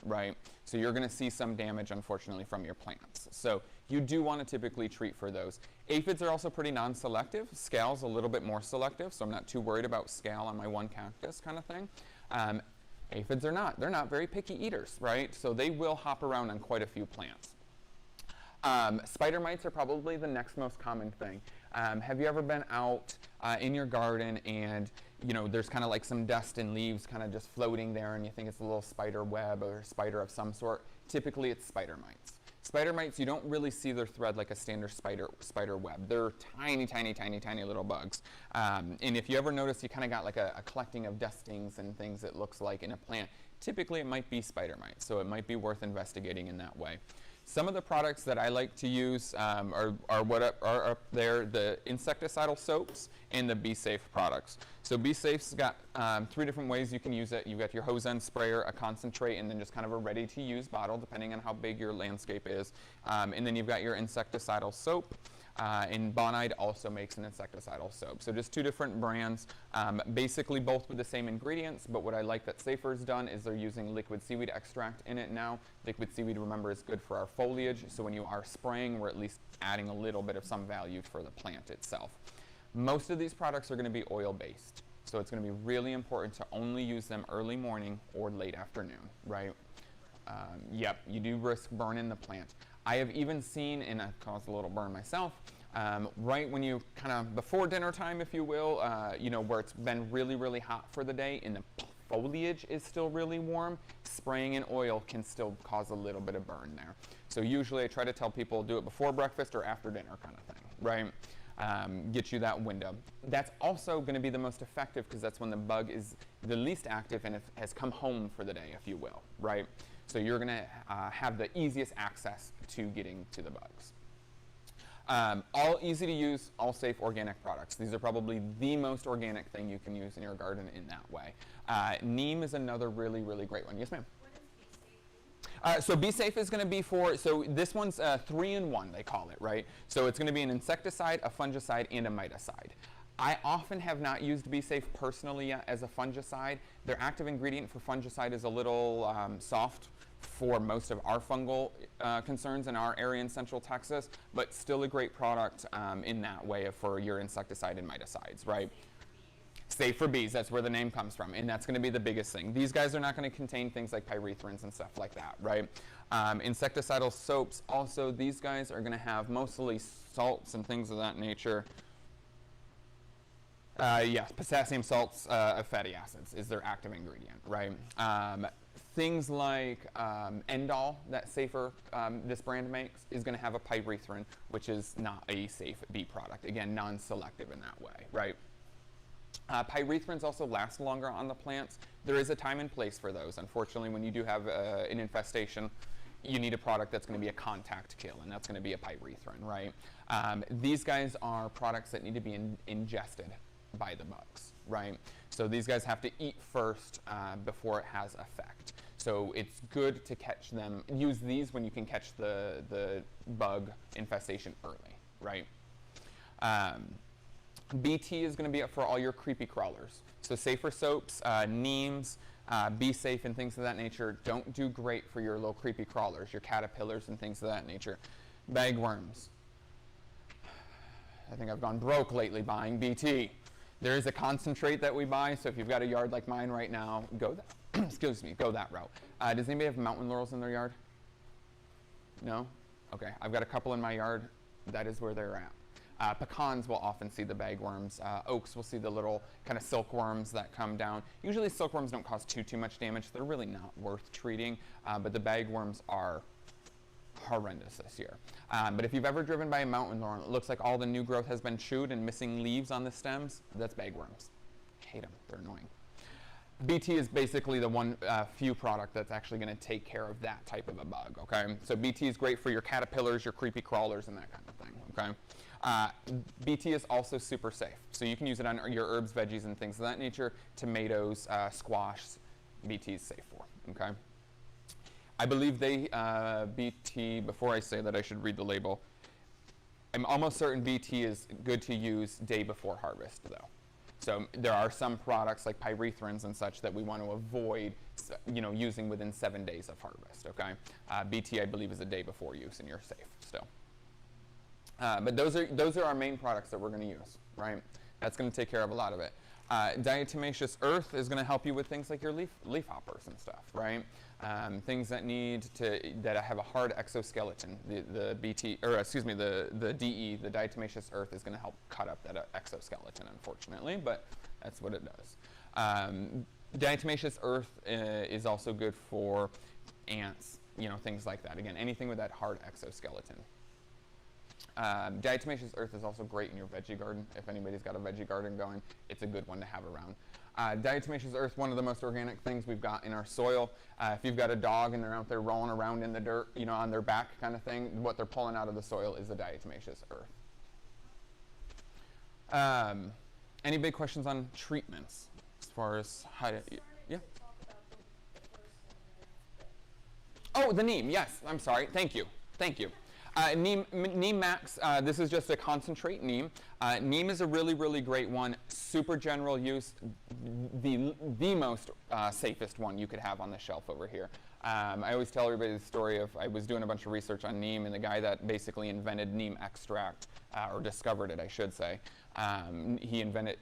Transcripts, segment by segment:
right? So you're going to see some damage, unfortunately, from your plants. So you do want to typically treat for those. Aphids are also pretty non-selective. Scale's a little bit more selective, so I'm not too worried about scale on my one cactus kind of thing. Aphids are not. They're not very picky eaters, right? So they will hop around on quite a few plants. Spider mites are probably the next most common thing. Have you ever been out in your garden and there's kind of like some dust and leaves kind of just floating there and you think it's a little spider web or spider of some sort? Typically it's spider mites. Spider mites, you don't really see their thread like a standard spider web. They're tiny, tiny, tiny, tiny little bugs. And if you ever notice you kind of got like a collecting of dustings and things it looks like in a plant, typically it might be spider mites, so it might be worth investigating in that way. Some of the products that I like to use are up there, the insecticidal soaps and the Be Safe products. So Be Safe's got 3 different ways you can use it. You've got your hose end sprayer, a concentrate, and then just kind of a ready-to-use bottle, depending on how big your landscape is. And then you've got your insecticidal soap. And Bonide also makes an insecticidal soap. So just 2 different brands, basically both with the same ingredients, but what I like that Safer's done is they're using liquid seaweed extract in it now. Liquid seaweed, remember, is good for our foliage, so when you are spraying, we're at least adding a little bit of some value for the plant itself. Most of these products are going to be oil-based, so it's going to be really important to only use them early morning or late afternoon, right? Yep, you do risk burning the plant. I have even seen, and I caused a little burn myself, right when you kind of before dinner time, if you will, where it's been really, really hot for the day and the foliage is still really warm, spraying in oil can still cause a little bit of burn there. So usually I try to tell people do it before breakfast or after dinner kind of thing, right? Get you that window. That's also going to be the most effective because that's when the bug is the least active and it has come home for the day, if you will, right? So you're going to have the easiest access to getting to the bugs. All easy to use, all safe organic products. These are probably the most organic thing you can use in your garden in that way. Neem is another really, really great one. Yes, ma'am? So Be Safe is going to be so this one's 3-in-1, they call it, right? So it's going to be an insecticide, a fungicide, and a miticide. I often have not used Be Safe personally yet as a fungicide. Their active ingredient for fungicide is a little soft for most of our fungal concerns in our area in Central Texas, but still a great product in that way for your insecticide and miticides, right? Safe for bees, that's where the name comes from, and that's going to be the biggest thing. These guys are not going to contain things like pyrethrins and stuff like that, right? Insecticidal soaps, also these guys are going to have mostly salts and things of that nature. Yes, potassium salts of fatty acids is their active ingredient, right? Things like Endol that Safer, this brand makes, is going to have a pyrethrin, which is not a safe bee product. Again, non-selective in that way, right? Pyrethrins also last longer on the plants. There is a time and place for those. Unfortunately, when you do have an infestation, you need a product that's going to be a contact kill, and that's going to be a pyrethrin, right? These guys are products that need to be ingested by the bugs, right? So these guys have to eat first before it has effect. So it's good to catch them, use these when you can catch the bug infestation early, right? BT is going to be up for all your creepy crawlers. So Safer soaps, neems, Be Safe and things of that nature don't do great for your little creepy crawlers, your caterpillars and things of that nature. Bagworms. I think I've gone broke lately buying BT. There is a concentrate that we buy, so if you've got a yard like mine right now, go that, excuse me, go that route. Does anybody have mountain laurels in their yard? No? Okay, I've got a couple in my yard. That is where they're at. Pecans will often see the bagworms. Oaks will see the little kind of silkworms that come down. Usually silkworms don't cause too much damage. They're really not worth treating, but the bagworms are horrendous this year. But if you've ever driven by a mountain laurel, it looks like all the new growth has been chewed and missing leaves on the stems. That's bagworms. Hate them. They're annoying. BT is basically the one few product that's actually going to take care of that type of a bug, okay? So BT is great for your caterpillars, your creepy crawlers, and that kind of thing, okay? BT is also super safe. So you can use it on your herbs, veggies, and things of that nature. Tomatoes, squash, BT is safe for, okay? I believe BT, before I say that, I should read the label. I'm almost certain BT is good to use day before harvest, though. So there are some products like pyrethrins and such that we want to avoid, using within 7 days of harvest, okay? BT, I believe, is a day before use, and you're safe still. But those are our main products that we're going to use, right? That's going to take care of a lot of it. Diatomaceous earth is going to help you with things like your leaf hoppers and stuff, right? Things that have a hard exoskeleton. The DE, the diatomaceous earth, is going to help cut up that exoskeleton, unfortunately, but that's what it does. Diatomaceous earth is also good for ants, things like that. Again, anything with that hard exoskeleton. Diatomaceous earth is also great in your veggie garden. If anybody's got a veggie garden going, it's a good one to have around. Diatomaceous earth, one of the most organic things we've got in our soil. If you've got a dog and they're out there rolling around in the dirt, on their back kind of thing, what they're pulling out of the soil is the diatomaceous earth. Any big questions on treatments as far as how to, yeah? Oh, the neem, yes, I'm sorry, thank you. Neem Max, this is just a concentrate neem. Neem is a really, really great one. Super general use, the most safest one you could have on the shelf over here. I always tell everybody the story of, I was doing a bunch of research on neem, and the guy that basically invented neem extract, or discovered it, I should say, he invented,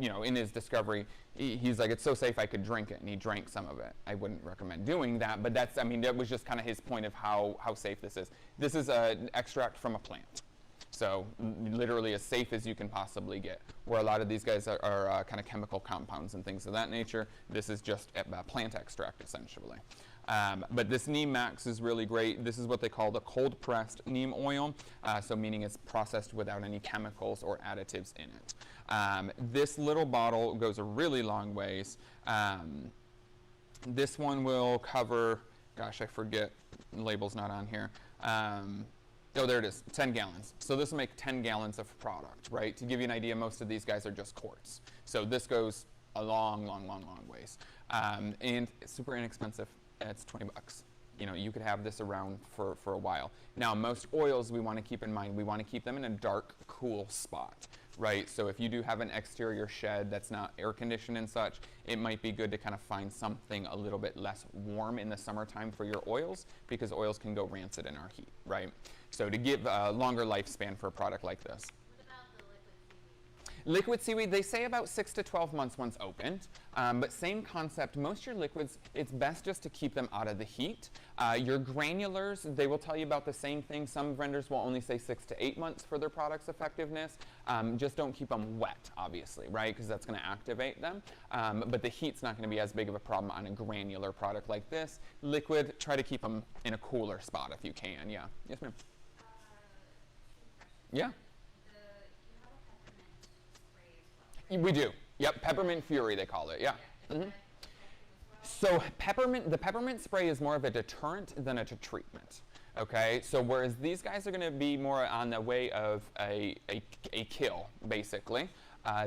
in his discovery, he's like, it's so safe I could drink it, and he drank some of it. I wouldn't recommend doing that, but that was just kind of his point of how safe this is. This is an extract from a plant. So literally as safe as you can possibly get. Where a lot of these guys are kind of chemical compounds and things of that nature, this is just a plant extract, essentially. But this neem max is really great. This is what they call the cold pressed neem oil, so meaning it's processed without any chemicals or additives in it. This little bottle goes a really long ways. This one will cover, gosh, I forget, the label's not on here. Oh, there it is, 10 gallons. So this will make 10 gallons of product, right? To give you an idea, most of these guys are just quarts. So this goes a long, long, long, long ways. And it's super inexpensive. It's 20 bucks. You could have this around for a while. Now, most oils we want to keep in mind, we want to keep them in a dark, cool spot, right? So if you do have an exterior shed that's not air conditioned and such, it might be good to kind of find something a little bit less warm in the summertime for your oils, because oils can go rancid in our heat, right? So to give a longer lifespan for a product like this. What about the liquid seaweed? Liquid seaweed, they say about 6 to 12 months once opened, but same concept. Most of your liquids, it's best just to keep them out of the heat. Your granulars, they will tell you about the same thing. Some vendors will only say 6 to 8 months for their product's effectiveness. Just don't keep them wet, obviously, right? Because that's going to activate them. But the heat's not going to be as big of a problem on a granular product like this. Liquid, try to keep them in a cooler spot if you can. Yeah. Yes, ma'am. Yeah. We do. Yep, peppermint fury they call it. Yeah. Mm-hmm. So the peppermint spray is more of a deterrent than a treatment. Okay. So whereas these guys are going to be more on the way of a kill, basically,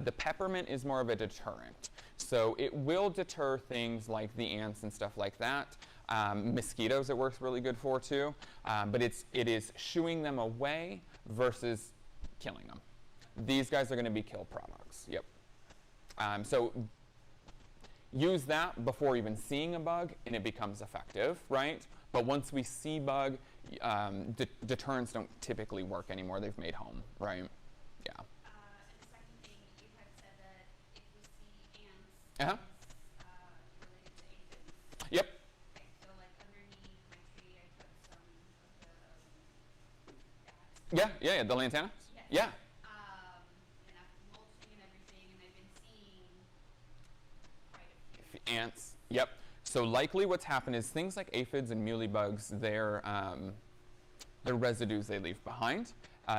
the peppermint is more of a deterrent. So it will deter things like the ants and stuff like that. Mosquitoes it works really good for too. But it is shooing them away versus killing them. These guys are going to be kill products. Yep. So use that before even seeing a bug, and it becomes effective, right? But once we see bug, deterrents don't typically work anymore. They've made home, right? Yeah. And the second thing, you had said that if we see ants, it's related to aphids. Yep. Okay, so like underneath my tree, I put some of the Yeah, the lantana? Yes. Yeah. And after mulching and everything, and I've been seeing quite a few. Ants, yep. So likely what's happened is things like aphids and mealybugs, their residues they leave behind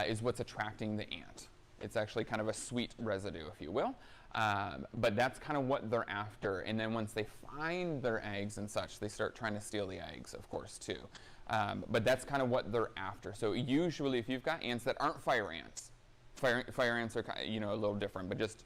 is what's attracting the ant. It's actually kind of a sweet residue, if you will. But that's kind of what they're after. And then once they find their eggs and such, they start trying to steal the eggs, of course, too. But that's kind of what they're after. So usually if you've got ants that aren't fire ants, fire ants are a little different, but just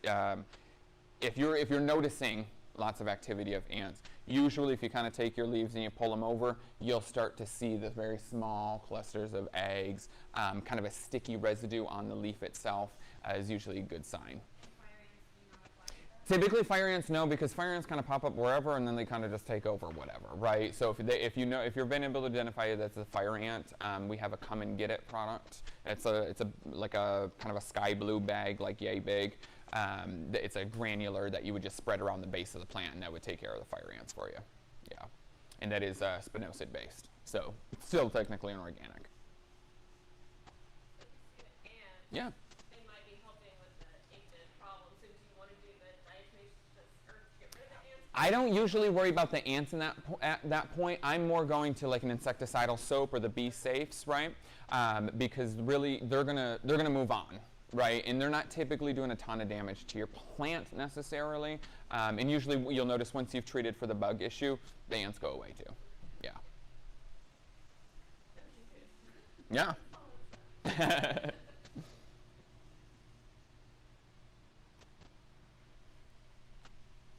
if you're noticing lots of activity of ants, usually if you kind of take your leaves and you pull them over, you'll start to see the very small clusters of eggs, kind of a sticky residue on the leaf itself is usually a good sign. Fire ants do not apply Typically fire ants, no, because fire ants kind of pop up wherever and then they kind of just take over whatever, right? So if you've been able to identify it as a fire ant, we have a come and get it product. It's like a kind of a sky blue bag, like yay big. It's a granular that you would just spread around the base of the plant and that would take care of the fire ants for you. Yeah, and that is spinosad based, so it's still technically an organic. Yeah. They might be helping with the aphid problem. So do you want to do the diatomaceous or get rid of the ants? I don't usually worry about the ants in at that point. I'm more going to like an insecticidal soap or the bee safes, right? Because really they're gonna move on, right? And they're not typically doing a ton of damage to your plant necessarily. And usually you'll notice once you've treated for the bug issue, the ants go away too. Yeah. Yeah.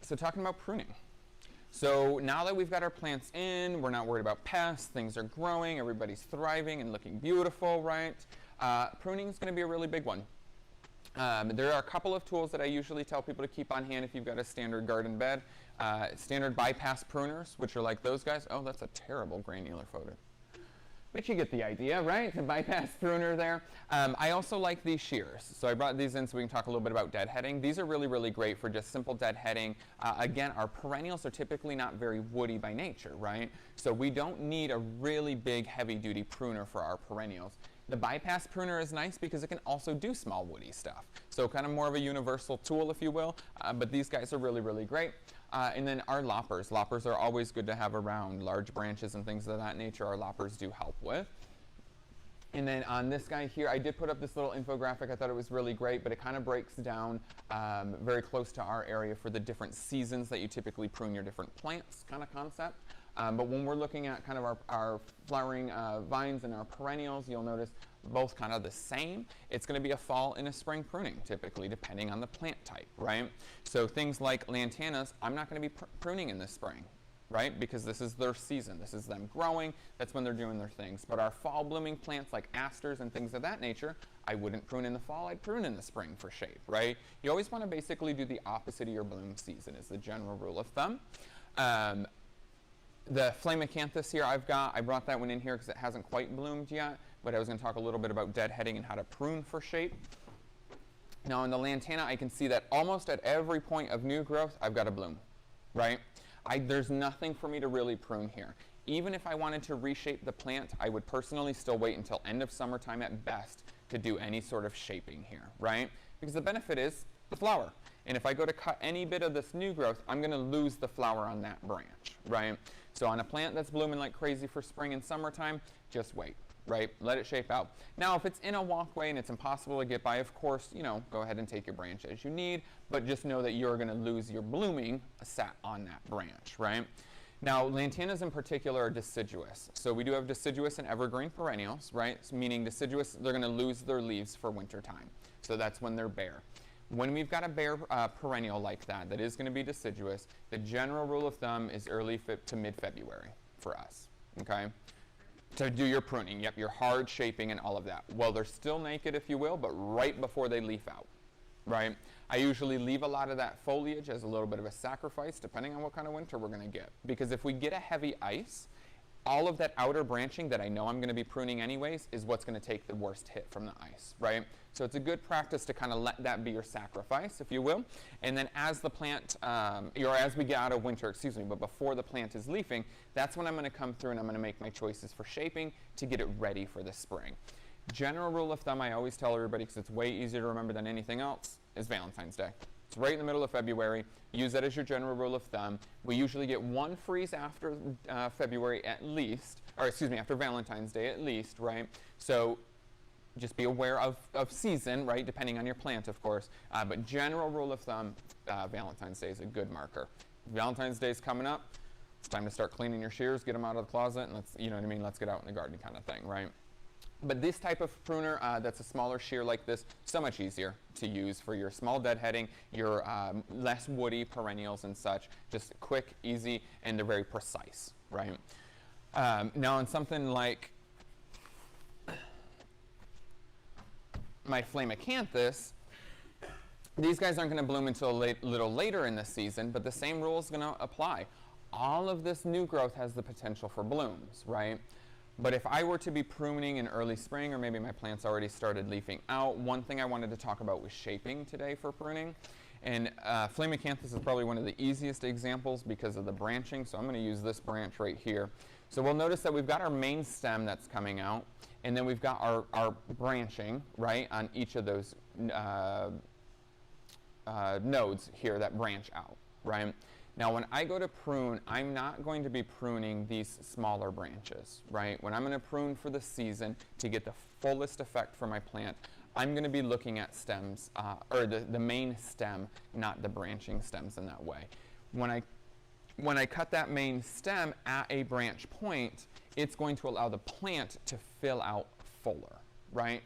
So talking about pruning. So now that we've got our plants in, we're not worried about pests, things are growing, everybody's thriving and looking beautiful, right? Pruning is going to be a really big one. There are a couple of tools that I usually tell people to keep on hand if you've got a standard garden bed. Standard bypass pruners, which are like those guys. Oh, that's a terrible granular photo. But you get the idea, right? The bypass pruner there. I also like these shears. So I brought these in so we can talk a little bit about deadheading. These are really, really great for just simple deadheading. Again, our perennials are typically not very woody by nature, right? So we don't need a really big, heavy-duty pruner for our perennials. The bypass pruner is nice because it can also do small woody stuff. So kind of more of a universal tool, if you will. But these guys are really, really great. And then our loppers. Loppers are always good to have around. Large branches and things of that nature, our loppers do help with. And then on this guy here, I did put up this little infographic. I thought it was really great, but it kind of breaks down very close to our area for the different seasons that you typically prune your different plants kind of concept. But when we're looking at kind of our flowering vines and our perennials, you'll notice both kind of the same. It's going to be a fall and a spring pruning, typically, depending on the plant type, right? So things like lantanas, I'm not going to be pruning in the spring, right? Because this is their season. This is them growing. That's when they're doing their things. But our fall blooming plants like asters and things of that nature, I wouldn't prune in the fall. I'd prune in the spring for shape, right? You always want to basically do the opposite of your bloom season is the general rule of thumb. The Flamacanthus here I brought that one in here because it hasn't quite bloomed yet, but I was going to talk a little bit about deadheading and how to prune for shape. Now in the lantana, I can see that almost at every point of new growth, I've got a bloom, right? There's nothing for me to really prune here. Even if I wanted to reshape the plant, I would personally still wait until end of summertime at best to do any sort of shaping here, right? Because the benefit is the flower. And if I go to cut any bit of this new growth, I'm going to lose the flower on that branch, right? So on a plant that's blooming like crazy for spring and summertime, just wait, right? Let it shape out. Now, if it's in a walkway and it's impossible to get by, of course, go ahead and take your branch as you need, but just know that you're going to lose your blooming sat on that branch, right? Now, lantanas in particular are deciduous. So we do have deciduous and evergreen perennials, right? So meaning deciduous, they're going to lose their leaves for winter time. So that's when they're bare. When we've got a bare perennial like that is going to be deciduous, the general rule of thumb is early to mid-February for us, okay? To do your pruning, yep, your hard shaping and all of that. Well, they're still naked, if you will, but right before they leaf out, right? I usually leave a lot of that foliage as a little bit of a sacrifice, depending on what kind of winter we're going to get. Because if we get a heavy ice, all of that outer branching that I know I'm going to be pruning anyways is what's going to take the worst hit from the ice, right? So it's a good practice to kind of let that be your sacrifice, if you will. And then as the plant, or as we get out of winter, but before the plant is leafing, that's when I'm going to come through and I'm going to make my choices for shaping to get it ready for the spring. General rule of thumb I always tell everybody, because it's way easier to remember than anything else, is Valentine's Day. It's right in the middle of February. Use that as your general rule of thumb. We usually get one freeze after February at least, after Valentine's Day at least, right? So just be aware of season, right, depending on your plant, of course. But general rule of thumb, Valentine's Day is a good marker. Valentine's Day is coming up. It's time to start cleaning your shears, get them out of the closet, and let's get out in the garden kind of thing, right? But this type of pruner that's a smaller shear like this, so much easier to use for your small deadheading, your less woody perennials and such. Just quick, easy, and they're very precise, right? Now on something like my Flamacanthus, These guys aren't going to bloom until a little later in the season, but the same rule is going to apply. All of this new growth has the potential for blooms, right? But if I were to be pruning in early spring, or maybe my plants already started leafing out, one thing I wanted to talk about was shaping today for pruning. And flame acanthus is probably one of the easiest examples because of the branching, so I'm going to use this branch right here. So we'll notice that we've got our main stem that's coming out, and then we've got our branching, right, on each of those nodes here that branch out, right? Now, when I go to prune, I'm not going to be pruning these smaller branches, right? When I'm going to prune for the season to get the fullest effect for my plant, I'm going to be looking at stems, or the main stem, not the branching stems in that way. When I cut that main stem at a branch point, it's going to allow the plant to fill out fuller, right?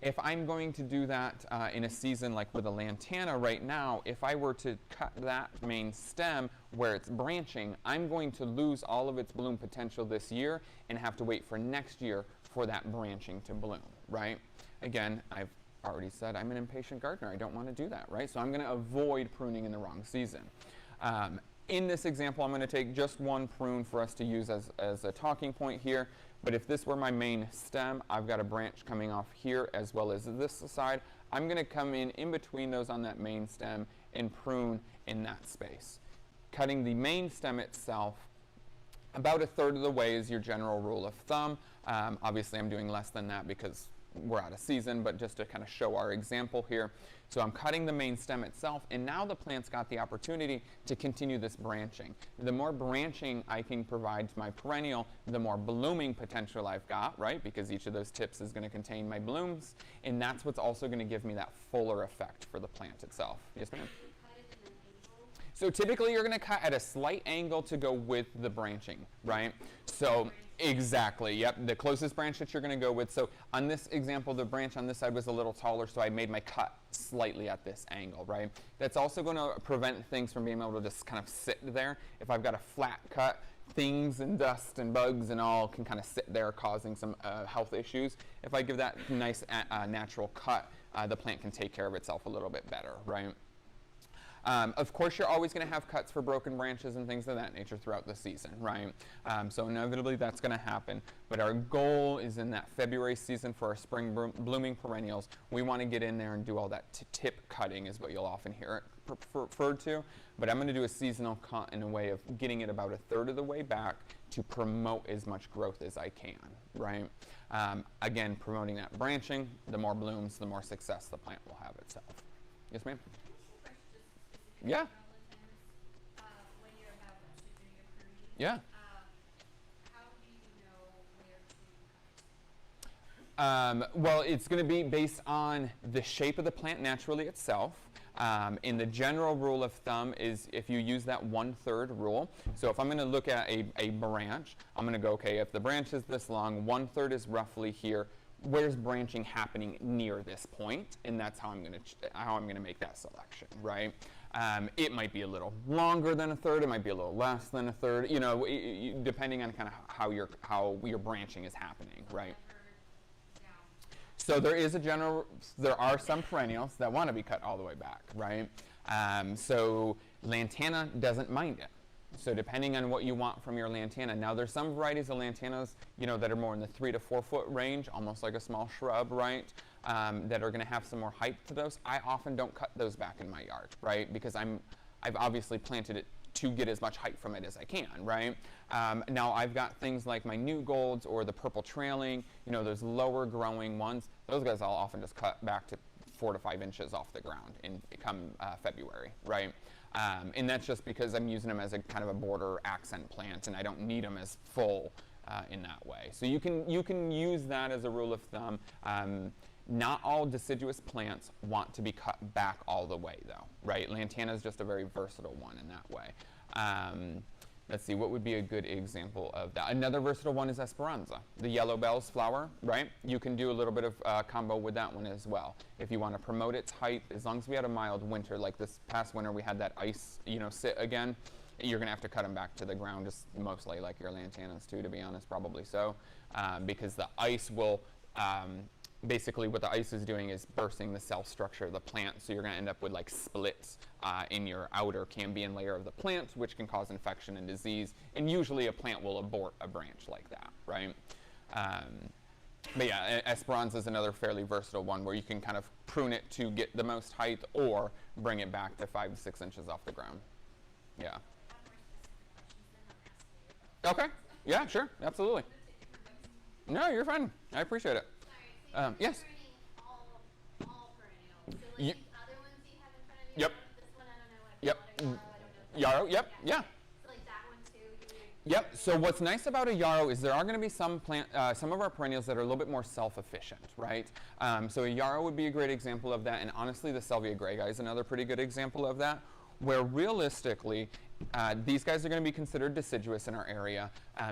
If I'm going to do that in a season like with a lantana right now, if I were to cut that main stem where it's branching, I'm going to lose all of its bloom potential this year and have to wait for next year for that branching to bloom, right? Again, I've already said I'm an impatient gardener. I don't want to do that, right? So I'm going to avoid pruning in the wrong season. In this example, I'm going to take just one prune for us to use as a talking point here. But if this were my main stem, I've got a branch coming off here as well as this side. I'm going to come in between those on that main stem and prune in that space. Cutting the main stem itself about a third of the way is your general rule of thumb. Obviously, I'm doing less than that because we're out of season, but just to kind of show our example here. So I'm cutting the main stem itself, and now the plant's got the opportunity to continue this branching. The more branching I can provide to my perennial, the more blooming potential I've got, right? Because each of those tips is going to contain my blooms, and that's what's also going to give me that fuller effect for the plant itself. Yes, ma'am? So typically you're going to cut at a slight angle to go with the branching, right? So exactly, yep, the closest branch that you're going to go with. So on this example, the branch on this side was a little taller, so I made my cut slightly at this angle, right? That's also going to prevent things from being able to just kind of sit there. If I've got a flat cut, things and dust and bugs and all can kind of sit there causing some health issues. If I give that nice natural cut, the plant can take care of itself a little bit better, right? Of course, you're always going to have cuts for broken branches and things of that nature throughout the season, right? So inevitably that's going to happen. But our goal is in that February season for our spring blooming perennials, we want to get in there and do all that tip cutting is what you'll often hear it referred to. But I'm going to do a seasonal cut in a way of getting it about a third of the way back to promote as much growth as I can, right? Again, promoting that branching, the more blooms, the more success the plant will have itself. Yes, ma'am? Yeah. When you're about to do your pruning, Yeah. how do you know where to cut? Well, it's going to be based on the shape of the plant naturally itself. And the general rule of thumb is if you use that 1/3 rule. So if I'm going to look at a branch, I'm going to go, okay, if the branch is this long, 1/3 is roughly here. Where's branching happening near this point? And that's how I'm going to make that selection, right? It might be a little longer than a third. It might be a little less than a third. You know, depending on kind of how your branching is happening, right? So there are some perennials that want to be cut all the way back, right? So lantana doesn't mind it. So depending on what you want from your lantana. Now there's some varieties of lantanas, you know, that are more in the 3 to 4 foot range, almost like a small shrub, right? That are going to have some more height to those. I often don't cut those back in my yard, right? Because I've obviously planted it to get as much height from it as I can, right? Now I've got things like my new golds or the purple trailing, you know, those lower growing ones. Those guys I'll often just cut back to 4 to 5 inches off the ground in come February, right? And that's just because I'm using them as a kind of a border accent plant, and I don't need them as full in that way. So you can use that as a rule of thumb. Not all deciduous plants want to be cut back all the way, though, right? Lantana is just a very versatile one in that way. Let's see, what would be a good example of that? Another versatile one is Esperanza, the yellow bells flower, right? You can do a little bit of combo with that one as well. If you want to promote its height, as long as we had a mild winter, like this past winter we had that ice, you know, sit again, you're going to have to cut them back to the ground, just mostly like your lantanas too, to be honest, probably so, because the ice will basically what the ice is doing is bursting the cell structure of the plant, so you're going to end up with like splits in your outer Cambium layer of the plant, which can cause infection and disease, and usually a plant will abort a branch like that, right? But yeah, Esperanza is another fairly versatile one where you can kind of prune it to get the most height or bring it back to 5 to 6 inches off the ground. Yeah. Okay. Yeah, sure. Absolutely. No, you're fine. I appreciate it. Sorry, so Yes. you're all perennials. So like Ye- these other ones you have in front of you. Yep. This one, I don't know what. Yep. I call it, I don't know. Yarrow. Yep. Yeah. So like that one too. Yep. So what's nice about a yarrow is there are going to be some some of our perennials that are a little bit more self-efficient, right? So a yarrow would be a great example of that, and honestly, the Salvia greyi is another pretty good example of that, where realistically, these guys are going to be considered deciduous in our area.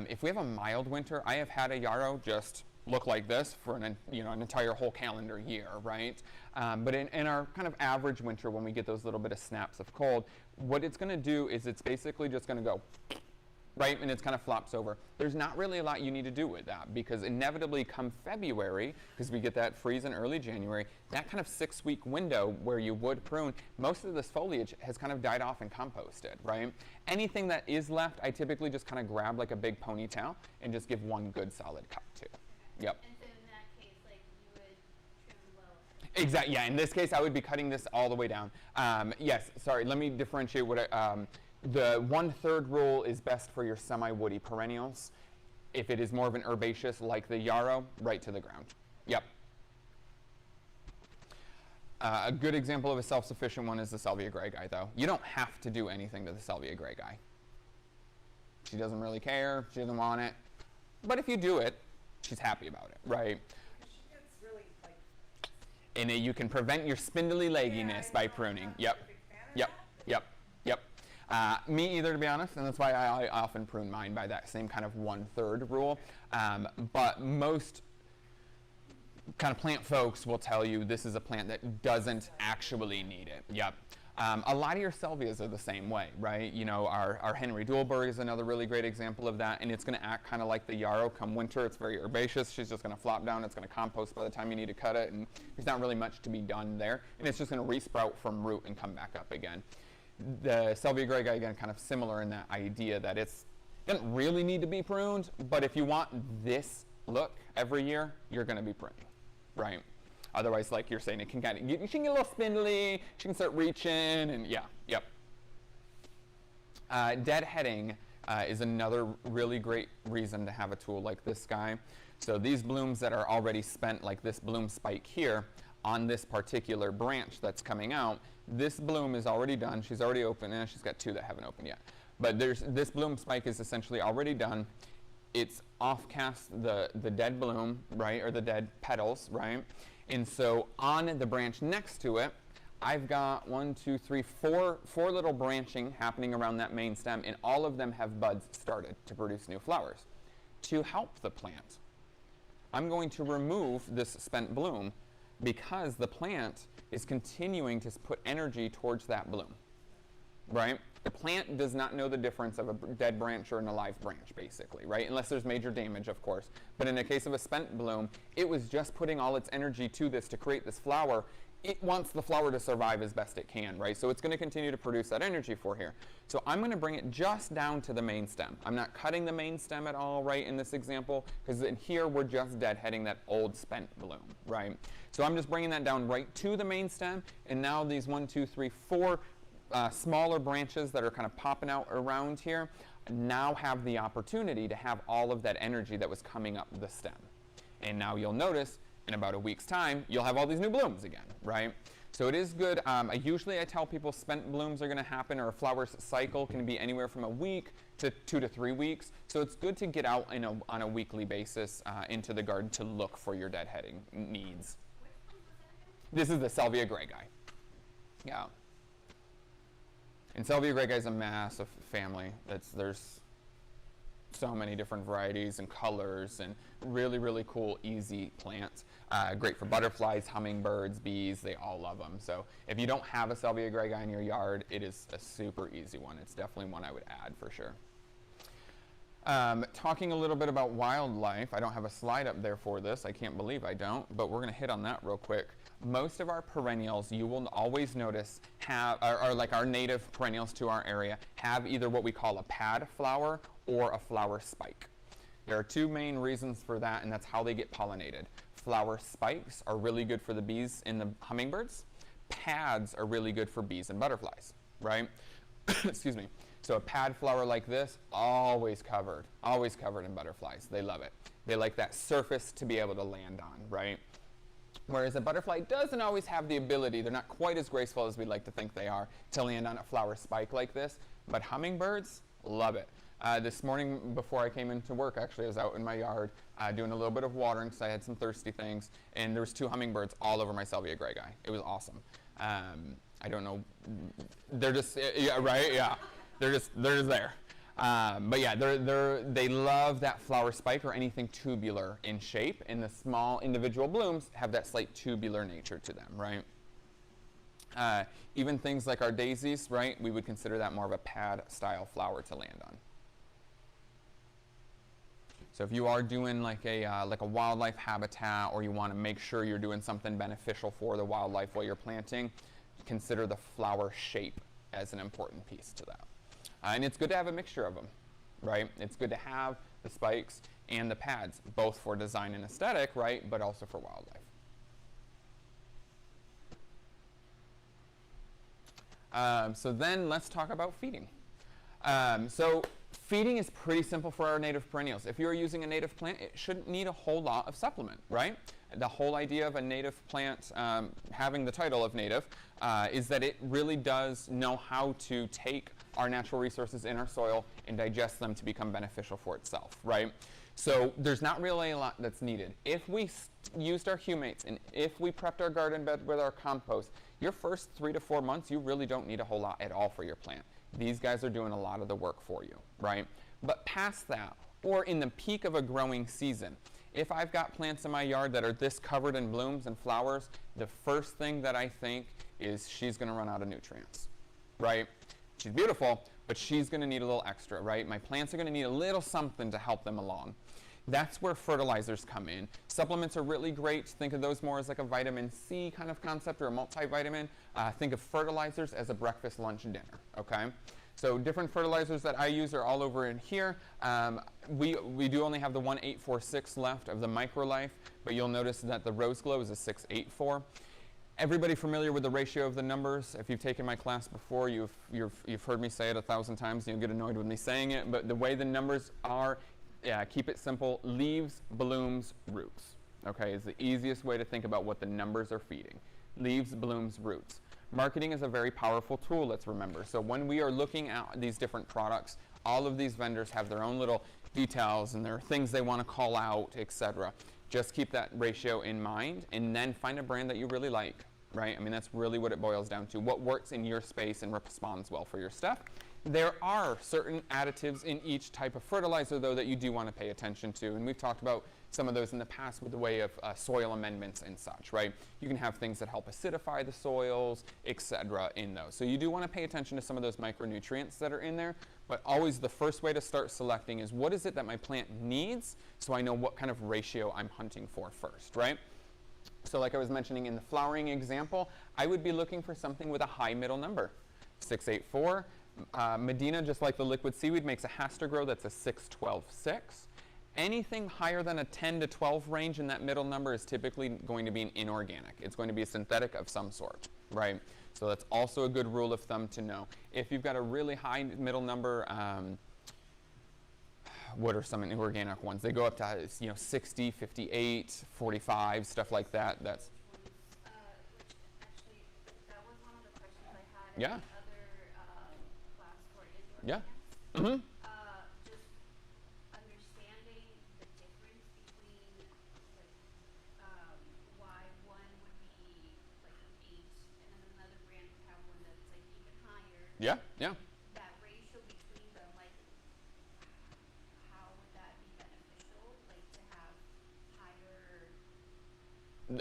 If we have a mild winter, I have had a yarrow just look like this for an entire whole calendar year, right? But in our kind of average winter, when we get those little bit of snaps of cold, what it's going to do is it's basically just going to go, right, and it's kind of flops over. There's not really a lot you need to do with that, because inevitably come February, because we get that freeze in early January, that kind of 6-week window where you would prune, most of this foliage has kind of died off and composted, right? Anything that is left, I typically just kind of grab like a big ponytail and just give one good solid cut to. Yep. And so in that case, like you would trim low. Exactly. Yeah. In this case, I would be cutting this all the way down. Yes. Sorry. Let me differentiate what the 1/3 rule is best for your semi-woody perennials. If it is more of an herbaceous like the yarrow, right to the ground. Yep. A good example of a self-sufficient one is the Salvia greyi, though. You don't have to do anything to the Salvia greyi. She doesn't really care. She doesn't want it. But if you do it, she's happy about it, right? She gets really like. And you can prevent your spindly legginess by pruning. Yep. Yep. Yep. Yep. Me either, to be honest, and that's why I often prune mine by that same kind of 1/3 rule. But most kind of plant folks will tell you this is a plant that doesn't actually need it. Yep. A lot of your salvias are the same way, right? You know, our Henry Dulberg is another really great example of that, and it's going to act kind of like the yarrow come winter. It's very herbaceous. She's just going to flop down. It's going to compost by the time you need to cut it, and there's not really much to be done there, and it's just going to resprout from root and come back up again. The Salvia greyi, again, kind of similar in that idea that it doesn't really need to be pruned, but if you want this look every year, you're going to be pruning, right? Otherwise, like you're saying, it can kind of she can get a little spindly. She can start reaching, and yeah, yep. Deadheading is another really great reason to have a tool like this guy. So these blooms that are already spent, like this bloom spike here, on this particular branch that's coming out, this bloom is already done. She's already open, and she's got 2 that haven't opened yet. But this bloom spike is essentially already done. It's off-cast the dead bloom, right, or the dead petals, right? And so on the branch next to it, I've got 4 little branching happening around that main stem, and all of them have buds started to produce new flowers. To help the plant, I'm going to remove this spent bloom because the plant is continuing to put energy towards that bloom, right? The plant does not know the difference of a dead branch or an alive branch, basically, right? Unless there's major damage, of course. But in the case of a spent bloom, it was just putting all its energy to this to create this flower. It wants the flower to survive as best it can, right? So it's going to continue to produce that energy for here. So I'm going to bring it just down to the main stem. I'm not cutting the main stem at all, right, in this example, because in here we're just deadheading that old spent bloom, right? So I'm just bringing that down right to the main stem, and now these 4 smaller branches that are kind of popping out around here now have the opportunity to have all of that energy that was coming up the stem. And now you'll notice in about a week's time, you'll have all these new blooms again, right? So it is good. Usually I tell people spent blooms are going to happen, or a flower's cycle can be anywhere from a week to 2 to 3 weeks. So it's good to get out on a weekly basis into the garden to look for your deadheading needs. This is the Salvia greyi. Yeah. And Salvia greyi is a massive family. There's so many different varieties and colors, and really, really cool, easy plants. Great for butterflies, hummingbirds, bees. They all love them. So if you don't have a Salvia greyi in your yard, it is a super easy one. It's definitely one I would add for sure. Talking a little bit about wildlife, I don't have a slide up there for this. I can't believe I don't, but we're going to hit on that real quick. Most of our perennials, you will always notice, are like our native perennials to our area, have either what we call a pad flower or a flower spike. There are two main reasons for that, and that's how they get pollinated. Flower spikes are really good for the bees and the hummingbirds. Pads are really good for bees and butterflies, right? Excuse me. So a pad flower like this, always covered in butterflies. They love it. They like that surface to be able to land on, right? Whereas a butterfly doesn't always have the ability, they're not quite as graceful as we'd like to think they are, to land on a flower spike like this, but hummingbirds love it. This morning before I came into work, actually, I was out in my yard doing a little bit of watering because I had some thirsty things, and there was 2 hummingbirds all over my salvia greyi. It was awesome. I don't know, they're just, yeah, right, yeah. They're just there. But yeah, they love that flower spike or anything tubular in shape, and the small individual blooms have that slight tubular nature to them, right? Even things like our daisies, right, we would consider that more of a pad style flower to land on. So if you are doing like a wildlife habitat, or you want to make sure you're doing something beneficial for the wildlife while you're planting, consider the flower shape as an important piece to that. And it's good to have a mixture of them, right? It's good to have the spikes and the pads, both for design and aesthetic, right, but also for wildlife. So then let's talk about feeding. So feeding is pretty simple for our native perennials. If you're using a native plant, it shouldn't need a whole lot of supplement, right? The whole idea of a native plant having the title of native is that it really does know how to take our natural resources in our soil and digest them to become beneficial for itself, right? So there's not really a lot that's needed. If we used our humates and if we prepped our garden bed with our compost, your first 3 to 4 months, you really don't need a whole lot at all for your plant. These guys are doing a lot of the work for you, right? But past that, or in the peak of a growing season, if I've got plants in my yard that are this covered in blooms and flowers, the first thing that I think is she's going to run out of nutrients, right? She's beautiful, but she's going to need a little extra, right? My plants are going to need a little something to help them along. That's where fertilizers come in. Supplements are really great. Think of those more as like a vitamin C kind of concept or a multivitamin. Think of fertilizers as a breakfast, lunch, dinner, okay? So different fertilizers that I use are all over in here. We do only have the 1846 left of the MicroLife, but you'll notice that the Rose Glow is a 684. Everybody familiar with the ratio of the numbers? If you've taken my class before, you've heard me say it 1,000 times, and you'll get annoyed with me saying it, but the way the numbers are, keep it simple, leaves, blooms, roots, okay, is the easiest way to think about what the numbers are feeding. Leaves, blooms, roots. Marketing is a very powerful tool, let's remember. So when we are looking at these different products, all of these vendors have their own little details and there are things they want to call out, etc. Just keep that ratio in mind and then find a brand that you really like, right? I mean, that's really what it boils down to. What works in your space and responds well for your stuff. There are certain additives in each type of fertilizer, though, that you do want to pay attention to. And we've talked about some of those in the past with the way of soil amendments and such, right? You can have things that help acidify the soils, etc. in those. So you do want to pay attention to some of those micronutrients that are in there. But always the first way to start selecting is what is it that my plant needs so I know what kind of ratio I'm hunting for first, right? So like I was mentioning in the flowering example, I would be looking for something with a high middle number. 684. Medina, just like the liquid seaweed, makes a Haster Grow that's a 612.6. Anything higher than a 10 to 12 range in that middle number is typically going to be an inorganic. It's going to be a synthetic of some sort, right? So that's also a good rule of thumb to know. If you've got a really high middle number, what are some inorganic ones? They go up to 60, 58, 45, stuff like that. That's Actually, that was one of the questions I had yeah. in the other class for indoor Yeah. plants. Mm-hmm. Just understanding the difference between why one would be like an 8 and then another brand would have one that's like even higher. Yeah, yeah. That ratio between them, like how would that be beneficial? Like to have higher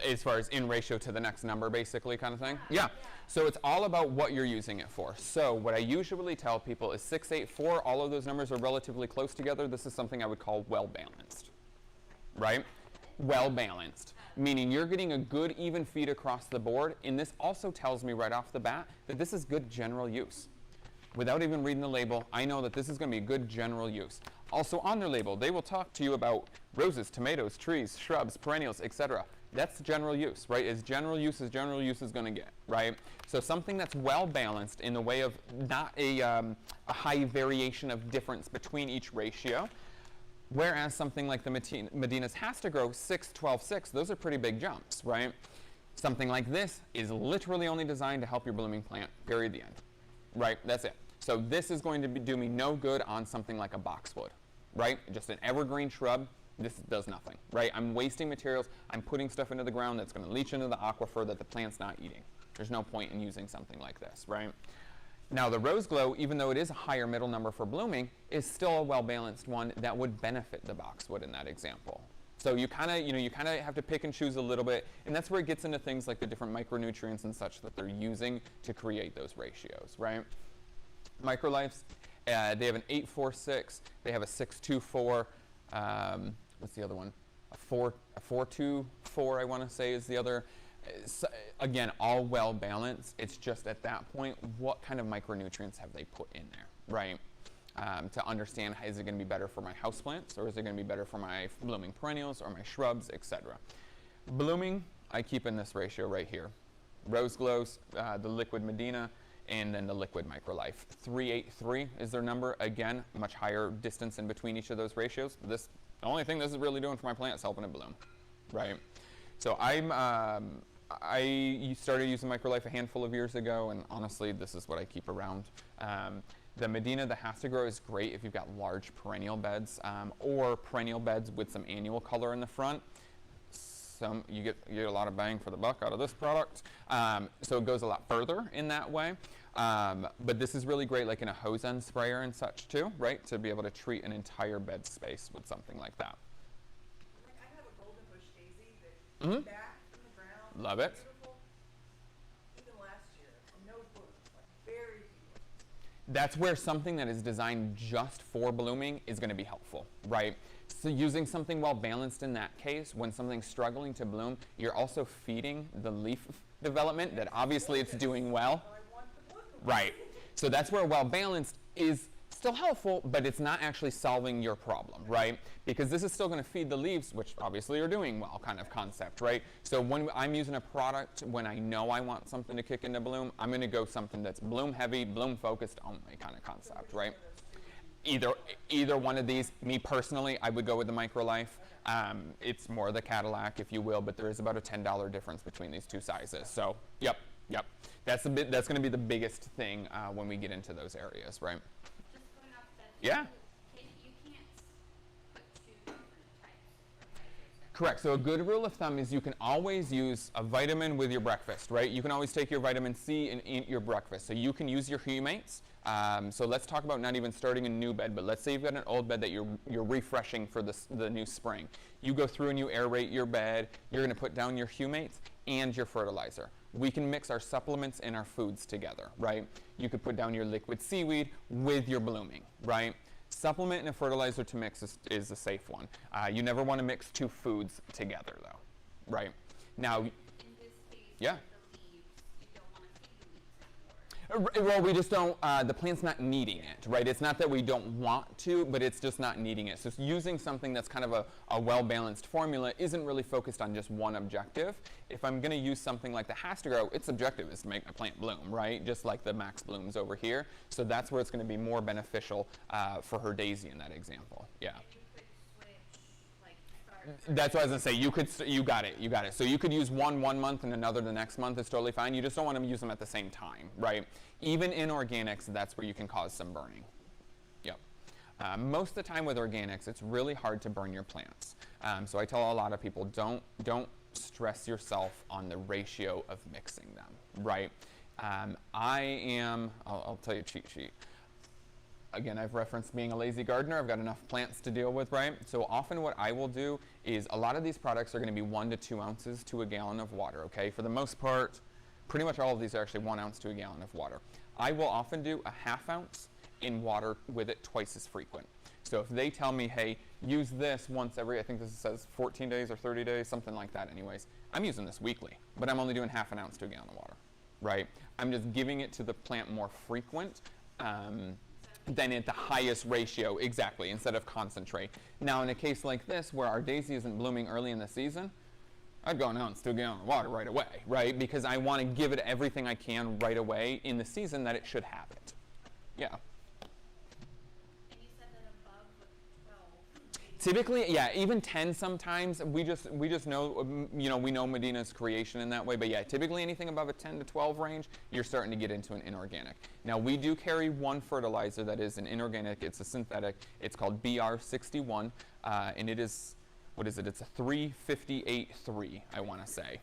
As far as in ratio to the next number, basically, kind of thing? Yeah. So it's all about what you're using it for. So what I usually tell people is 6, 8, 4, all of those numbers are relatively close together. This is something I would call well-balanced, right? Well-balanced, meaning you're getting a good even feed across the board, and this also tells me right off the bat that this is good general use. Without even reading the label, I know that this is going to be good general use. Also on their label, they will talk to you about roses, tomatoes, trees, shrubs, perennials, etc. That's general use, right? As general use is going to get, right? So something that's well balanced in the way of not a high variation of difference between each ratio. Whereas something like the Medina's has to grow 6, 12, 6, those are pretty big jumps, right? Something like this is literally only designed to help your blooming plant, period, the end. Right, that's it. So this is going to do me no good on something like a boxwood, right? Just an evergreen shrub, this does nothing, right? I'm wasting materials, I'm putting stuff into the ground that's going to leach into the aquifer that the plant's not eating. There's no point in using something like this, right? Now the rose glow, even though it is a higher middle number for blooming, is still a well-balanced one that would benefit the boxwood in that example. So you kind of have to pick and choose a little bit, and that's where it gets into things like the different micronutrients and such that they're using to create those ratios, right? Microlifes, they have an 846, they have a 624, what's the other one? A 424, I want to say is the other. So, again, all well balanced. It's just at that point, what kind of micronutrients have they put in there, right? To understand, is it going to be better for my houseplants, or is it going to be better for my blooming perennials or my shrubs, etc. Blooming, I keep in this ratio right here. Rose glows, the liquid Medina, and then the liquid microlife. 383 is their number. Again, much higher distance in between each of those ratios. The only thing this is really doing for my plant is helping it bloom, right? So I started using microlife a handful of years ago, and honestly, this is what I keep around. The Medina that has to grow is great if you've got large perennial beds or perennial beds with some annual color in the front. You get a lot of bang for the buck out of this product. So it goes a lot further in that way. But this is really great like in a hose end sprayer and such too, right? To be able to treat an entire bed space with something like that. Like I have a golden bush daisy that back from the ground. Love it. Beautiful. Even last year, no blooms, like very few. That's where something that is designed just for blooming is going to be helpful, right? So using something well balanced in that case, when something's struggling to bloom, you're also feeding the leaf development that obviously it's doing well. Right. So that's where well balanced is still helpful, but it's not actually solving your problem, right? Because this is still going to feed the leaves, which obviously are doing well kind of concept, right? So when I'm using a product, when I know I want something to kick into bloom, I'm going to go something that's bloom heavy, bloom focused only kind of concept, right? Either one of these. Me personally, I would go with the Microlife. It's more the Cadillac, if you will, but there is about a $10 difference between these two sizes. So, yep. That's going to be the biggest thing when we get into those areas, right? Just going off that. Yeah. You can't put two different types of fertilizers. Correct. So a good rule of thumb is you can always use a vitamin with your breakfast, right? You can always take your vitamin C and eat your breakfast. So you can use your humates. So let's talk about not even starting a new bed, but let's say you've got an old bed that you're refreshing for the new spring. You go through and you aerate your bed. You're going to put down your humates and your fertilizer. We can mix our supplements and our foods together, right? You could put down your liquid seaweed with your blooming, right? Supplement and a fertilizer to mix is a safe one. You never want to mix two foods together, though, right? Now, In this case, yeah. the leaves, you don't want to feed the leaves anymore. Well, we just don't, the plant's not needing it, right? It's not that we don't want to, but it's just not needing it. So using something that's kind of a well-balanced formula isn't really focused on just one objective. If I'm going to use something like the Has to Grow, its objective is to make my plant bloom, right? Just like the Max Blooms over here. So that's where it's going to be more beneficial for her daisy in that example. Yeah. And you could switch, like, start. That's what I was going to say. You got it. So you could use one month and another the next month. It's totally fine. You just don't want to use them at the same time, right? Even in organics, that's where you can cause some burning. Yep. Most of the time with organics, it's really hard to burn your plants. So I tell a lot of people, don't stress yourself on the ratio of mixing them, right? I'll tell you a cheat sheet. again, I've referenced being a lazy gardener. I've got enough plants to deal with, right? So often what I will do is a lot of these products are going to be 1 to 2 ounces to a gallon of water, okay? For the most part, pretty much all of these are actually 1 ounce to a gallon of water. I will often do a ½ ounce in water with it twice as frequent. So if they tell me, hey, use this once every, I think this says 14 days or 30 days, something like that anyways, I'm using this weekly, but I'm only doing ½ an ounce to a gallon of water, right? I'm just giving it to the plant more frequent than at the highest ratio, exactly, instead of concentrate. Now in a case like this, where our daisy isn't blooming early in the season, I'd go an ounce to a gallon of water right away, right? Because I want to give it everything I can right away in the season that it should have it. Yeah. And you said that above 12. Typically, yeah, even 10 sometimes. We just know, we know Medina's creation in that way. But yeah, typically anything above a 10 to 12 range, you're starting to get into an inorganic. Now we do carry one fertilizer that is an inorganic. It's a synthetic. It's called BR61, and it is, what is it? It's a 358.3, I want to say.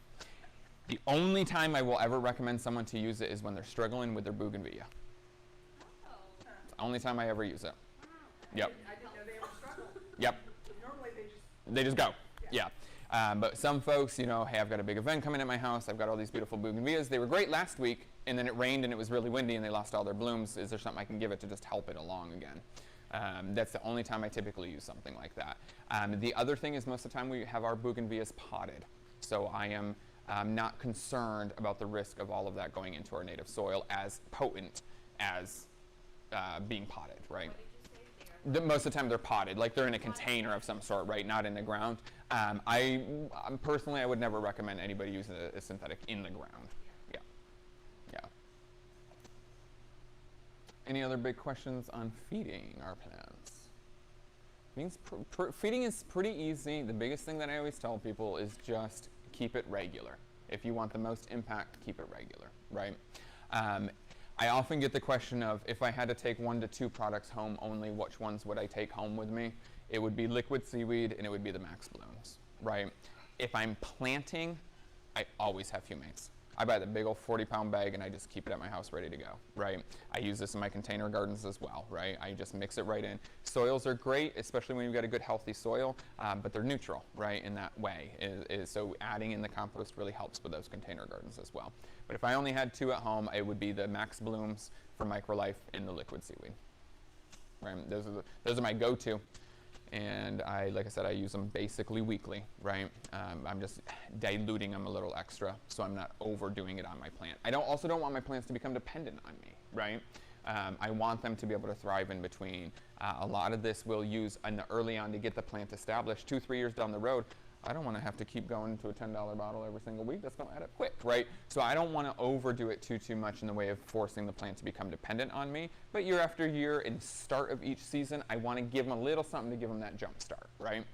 The only time I will ever recommend someone to use it is when they're struggling with their bougainvillea. Oh. It's the only time I ever use it. Yep. I didn't know they ever struggled. Yep. Normally They just go. Yeah. But some folks, hey, I've got a big event coming at my house. I've got all these beautiful bougainvilleas. They were great last week, and then it rained and it was really windy and they lost all their blooms. Is there something I can give it to just help it along again? That's the only time I typically use something like that. The other thing is most of the time we have our bougainvilleas potted. So I am not concerned about the risk of all of that going into our native soil as potent as being potted, right? What did you say there? Most of the time they're potted, like they're in a container of some sort, right? Not in the ground. Personally, I would never recommend anybody using a synthetic in the ground. Yeah. Yeah. Any other big questions on feeding our plants? Feeding is pretty easy. The biggest thing that I always tell people is just keep it regular. If you want the most impact, keep it regular, right? I often get the question of, if I had to take 1 to 2 products home only, which ones would I take home with me? It would be liquid seaweed and it would be the Max Blooms, right? If I'm planting, I always have humates. I buy the big old 40-pound bag and I just keep it at my house ready to go, right? I use this in my container gardens as well, right? I just mix it right in. Soils are great, especially when you've got a good healthy soil, but they're neutral, right, in that way. So adding in the compost really helps with those container gardens as well. But if I only had 2 at home, it would be the Max Blooms for Microlife and the liquid seaweed, right? Those are my go-to. And like I said, I use them basically weekly, right? I'm just diluting them a little extra, so I'm not overdoing it on my plant. I also don't want my plants to become dependent on me, right? I want them to be able to thrive in between. A lot of this we'll use early on to get the plant established. 2-3 years down the road, I don't want to have to keep going to a $10 bottle every single week. That's going to add up quick, right? So I don't want to overdo it too much in the way of forcing the plant to become dependent on me. But year after year, in the start of each season, I want to give them a little something to give them that jump start, right?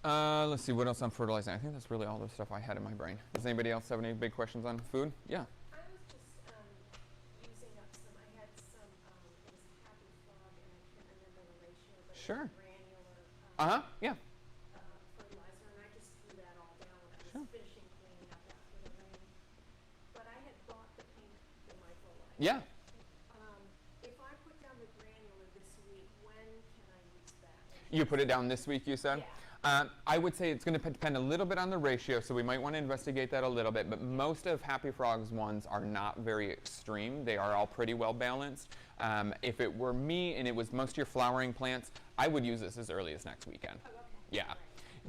Let's see, what else on fertilizing? I think that's really all the stuff I had in my brain. Does anybody else have any big questions on food? Yeah. I was just using up some, I had some, it was happy frog, and I can't remember the ratio, but Sure. it was granular Yeah. fertilizer, and I just threw that all down when I Sure. was finishing cleaning up after the rain. But I had bought the pink, the microlife. Yeah. If I put down the granular this week, when can I use that? You put it down this week, you said? Yeah. I would say it's going to depend a little bit on the ratio, so we might want to investigate that a little bit, but most of Happy Frog's ones are not very extreme. They are all pretty well balanced. If it were me and it was most of your flowering plants, I would use this as early as next weekend. Oh, okay. Yeah.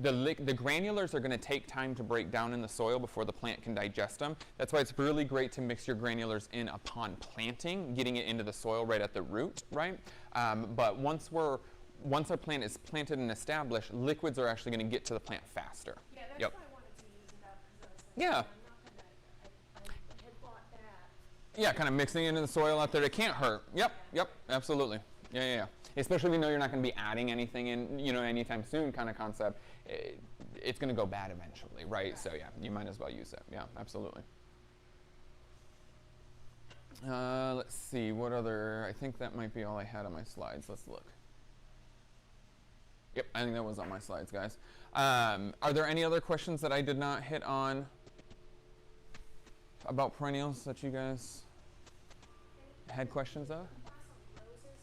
The granulars are going to take time to break down in the soil before the plant can digest them. That's why it's really great to mix your granulars in upon planting, getting it into the soil right at the root, right? But once our plant is planted and established, liquids are actually going to get to the plant faster. Yeah, that's Yep. why I wanted to use it up, because I was like, Yeah. I'm not gonna, I had bought that. Yeah, kind of mixing it into the soil out there. It can't hurt. Yep, absolutely. Yeah. Especially if you know you're not going to be adding anything in, anytime soon kind of concept. It's going to go bad eventually, right? So yeah, you might as well use it. Yeah, absolutely. Let's see, what other, I think that might be all I had on my slides. Let's look. Yep, I think that was on my slides, guys. Are there any other questions that I did not hit on about perennials that you guys had questions of? Class on roses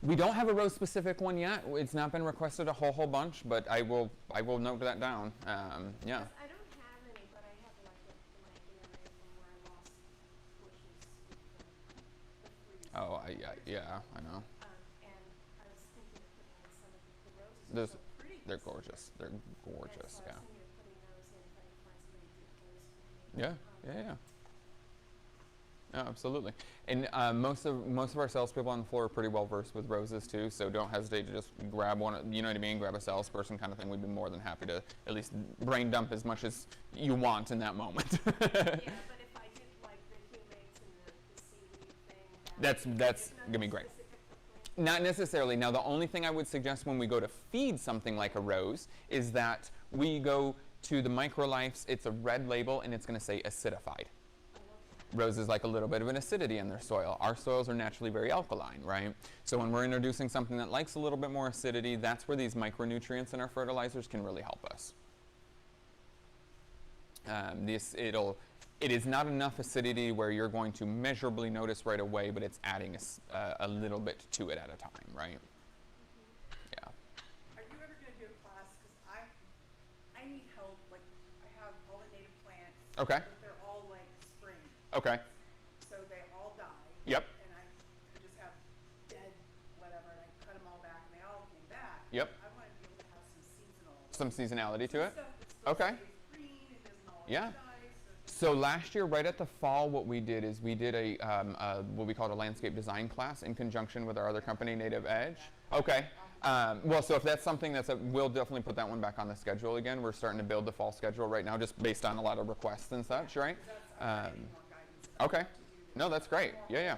or? We don't have a rose specific one yet. It's not been requested a whole bunch, but I will note that down. Yeah. 'Cause I don't have any, but I have like my area from where I lost bushes with the freeze. Oh, yeah, I know. And I was thinking of putting in some of the roses are There's- so pretty. They're gorgeous. They're And gorgeous. so I Yeah. was thinking of putting those in if I could find somebody to do those for me. Yeah. Yeah, absolutely. And most of our salespeople on the floor are pretty well versed with roses too, so don't hesitate to just grab one. You know what I mean? Grab a salesperson kind of thing. We'd be more than happy to at least brain dump as much as you want in that moment. Yeah, but if I did like the humates and the seaweed thing, That's gonna be great. Not necessarily. Now, the only thing I would suggest when we go to feed something like a rose is that we go to the Microlifes. It's a red label, and it's going to say acidified. Roses like a little bit of an acidity in their soil. Our soils are naturally very alkaline, right? So when we're introducing something that likes a little bit more acidity, that's where these micronutrients in our fertilizers can really help us. It is not enough acidity where you're going to measurably notice right away, but it's adding a little bit to it at a time, right? Yeah. Are you ever gonna do a class, cause I need help, like, I have all the native plants. Okay. But they're all like spring, Okay. so they all die. Yep. And I just have dead whatever, and I cut them all back, and they all came back. Yep. I wanna be able to have some seasonal. Some seasonality to it. Stuff that still Okay. stays green and doesn't all Yeah. die, So last year, right at the fall, what we did is we did a what we called a landscape design class in conjunction with our other company, Native Edge. Okay. Well, so if that's something we'll definitely put that one back on the schedule again. We're starting to build the fall schedule right now, just based on a lot of requests and such, right? Okay. No, that's great. Yeah.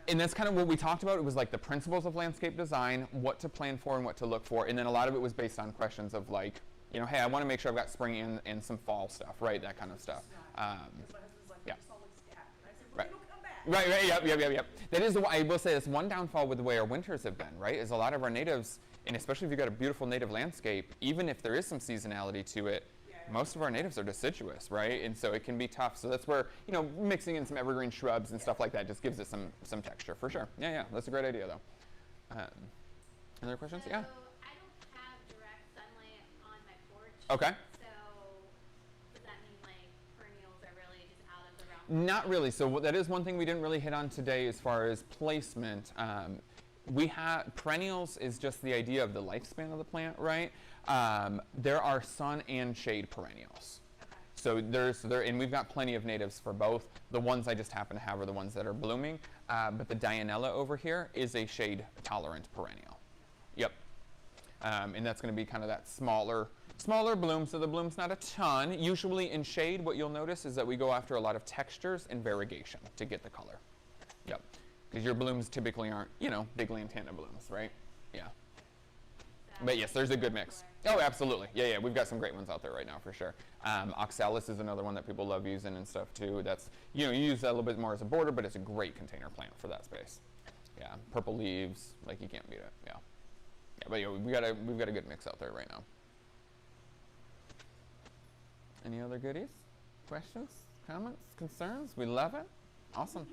And that's kind of what we talked about. It was like the principles of landscape design, what to plan for and what to look for, and then a lot of it was based on questions of like, you know, hey, I want to make sure I've got spring and some fall stuff, right? That kind of stuff. My husband's like, Yeah. just all like scat. And I said, well, Right. it'll come back. Right, yep. That is, I will say, that's one downfall with the way our winters have been, right? Is a lot of our natives, and especially if you've got a beautiful native landscape, even if there is some seasonality to it, most of our natives are deciduous, right? And so it can be tough. So that's where, you know, mixing in some evergreen shrubs and stuff like that just gives it some texture, for sure. Yeah, that's a great idea, though. Other questions? So Yeah. I don't have direct sunlight on my porch. Okay. So does that mean like perennials are really just out of the realm? Not really. So that is one thing we didn't really hit on today as far as placement. We have perennials is just the idea of the lifespan of the plant, right? There are sun and shade perennials. Okay. So and we've got plenty of natives for both. The ones I just happen to have are the ones that are blooming. But the Dianella over here is a shade tolerant perennial. Yep. And that's going to be kind of that smaller bloom, so the bloom's not a ton. Usually in shade, what you'll notice is that we go after a lot of textures and variegation to get the color. Yep. Because your blooms typically aren't, you know, big lantana blooms, right? Yeah. But yes, there's a good mix. Oh, absolutely. Yeah. We've got some great ones out there right now for sure. Oxalis is another one that people love using and stuff too. That's, you know, you use that a little bit more as a border, but it's a great container plant for that space. Yeah. Purple leaves, like you can't beat it. Yeah. But yeah, we've got a good mix out there right now. Any other goodies? Questions? Comments? Concerns? We love it. Awesome.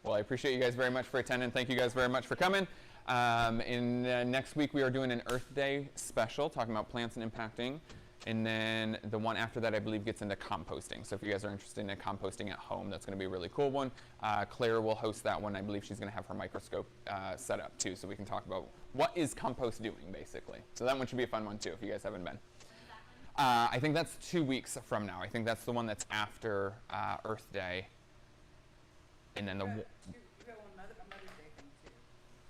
Well, I appreciate you guys very much for attending. Thank you guys very much for coming. Next week we are doing an Earth Day special, talking about plants and impacting. And then the one after that, I believe, gets into composting. So if you guys are interested in composting at home, that's going to be a really cool one. Claire will host that one. I believe she's going to have her microscope set up too, so we can talk about what is compost doing, basically. So that one should be a fun one too, if you guys haven't been. I think that's 2 weeks from now. I think that's the one that's after Earth Day. And then You got one Mother's Day thing too.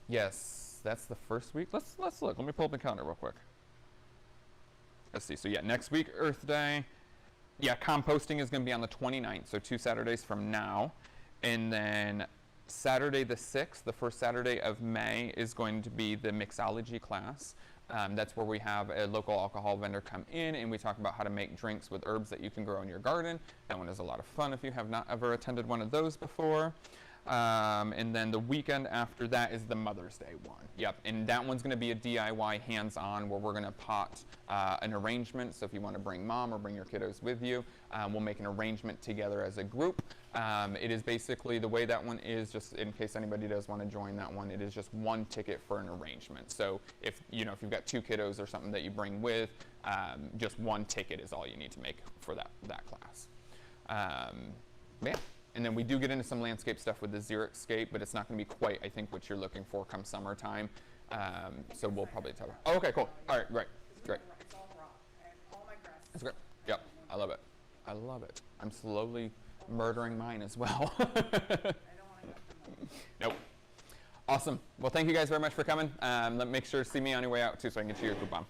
Yes, that's the first week. Let's look. Let me pull up the calendar real quick. Let's see. So yeah, next week, Earth Day. Yeah, composting is going to be on the 29th, so 2 Saturdays from now. And then Saturday the 6th, the first Saturday of May, is going to be the mixology class. That's where we have a local alcohol vendor come in and we talk about how to make drinks with herbs that you can grow in your garden. That one is a lot of fun if you have not ever attended one of those before. And then the weekend after that is the Mother's Day one. Yep, and that one's going to be a DIY hands-on where we're going to pot an arrangement. So if you want to bring mom or bring your kiddos with you, we'll make an arrangement together as a group. It is basically, the way that one is, just in case anybody does want to join that one, it is just one ticket for an arrangement. So if if you've got 2 kiddos or something that you bring with, just one ticket is all you need to make for that class. Yeah. And then we do get into some landscape stuff with the Xeriscape, but it's not going to be quite, I think, what you're looking for come summertime. So we'll probably talk about. Oh, okay, cool. All right, great. It's all rock, and all my grass. That's great. Yep, I love it. I love it. I'm slowly murdering mine as well. I don't want to have them. Nope. Awesome. Well, thank you guys very much for coming. Make sure to see me on your way out, too, so I can get you your coupon.